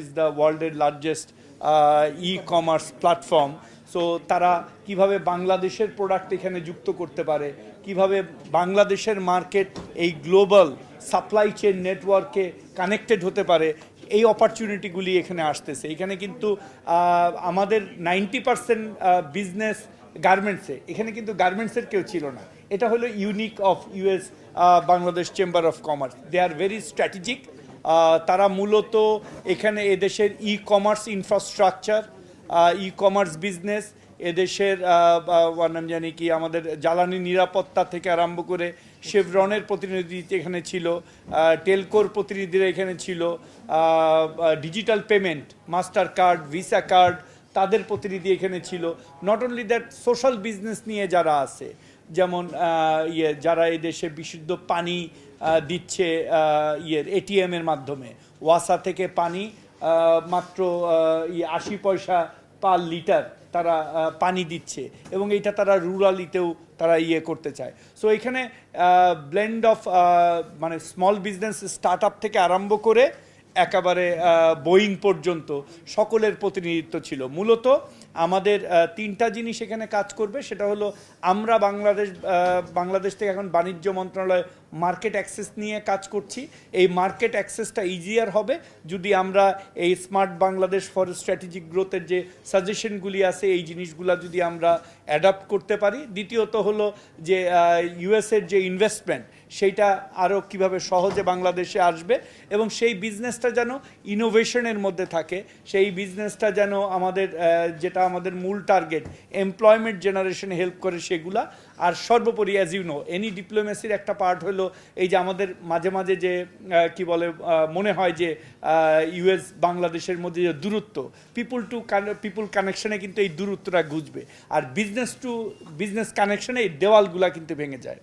is the world's largest e-commerce platform. So তারা কিভাবে বাংলাদেশের প্রোডাক্ট এখানে যুক্ত করতে পারে, কিভাবে বাংলাদেশের মার্কেট এই গ্লোবাল সাপ্লাই চেইন নেটওয়ার্কে কানেক্টেড হতে পারে, এই অপরচুনিটিগুলি এখানে আসতেছে। এখানে কিন্তু আমাদের 90% বিজনেস গার্মেন্টসে, এখানে কিন্তু গার্মেন্টসের কেউ ছিল না। এটা হলো unique of US Bangladesh chamber of commerce. They are very strategic. তারা মূলত এখানে এদেশের e commerce infrastructure, e commerce business, এদেশের নাম জানি কি আমাদের জ্বালানি নিরাপত্তা থেকে আরম্ভ করে শেভরনের প্রতিনিধি এখানে ছিল, টেলকোর প্রতিনিধিরা এখানে ছিল, digital payment, master card, visa card, তাদের প্রতিনিধি এখানে ছিল। Not only that, social business নিয়ে যারা আছে, যেমন যারা এই দেশে বিশুদ্ধ পানি দিচ্ছে এটিএমের মাধ্যমে, ওয়াসা থেকে পানি মাত্র 80 পয়সা পার লিটার তারা পানি দিচ্ছে, এবং এইটা তারা রুরালিতেও তারা করতে চায়। সো এখানে ব্লেন্ড অফ মানে স্মল বিজনেস স্টার্ট আপ থেকে আরম্ভ করে একেবারে বোয়িং পর্যন্ত সকলের প্রতিনিধিত্ব ছিল। মূলত আমাদের তিনটা জিনিস এখানে কাজ করবে। সেটা হলো, আমরা বাংলাদেশ থেকে এখন বাণিজ্য মন্ত্রণালয় মার্কেট অ্যাক্সেস নিয়ে কাজ করছি। এই মার্কেট অ্যাক্সেসটা ইজিয়ার হবে যদি আমরা এই স্মার্ট বাংলাদেশ ফর স্ট্র্যাটেজিক গ্রোথের যে সাজেশনগুলি আছে, এই জিনিসগুলো যদি আমরা অ্যাডাপ্ট করতে পারি। দ্বিতীয়ত হলো যে ইউএসের যে ইনভেস্টমেন্ট, সেইটা আরও কিভাবে সহজে বাংলাদেশে আসবে, এবং সেই বিজনেসটা যেন ইনোভেশনের মধ্যে থাকে, সেই বিজনেসটা যেন আমাদের যেটা আমাদের মূল টার্গেট, এমপ্লয়মেন্ট জেনারেশনে হেল্প করে সেগুলা। আর সর্বোপরি, অ্যাজ ইউ নো, এনি ডিপ্লোমেসির একটা পার্ট হলো এই যে আমাদের মাঝে মাঝে যে কি বলে মনে হয় যে ইউএস বাংলাদেশের মধ্যে যে দূরত্ব, পিপুল টু পিপুল কানেকশনে কিন্তু এই দূরত্বটা ঘুচবে, আর বিজনেস টু বিজনেস কানেকশনে এই দেওয়ালগুলা কিন্তু ভেঙে যায়।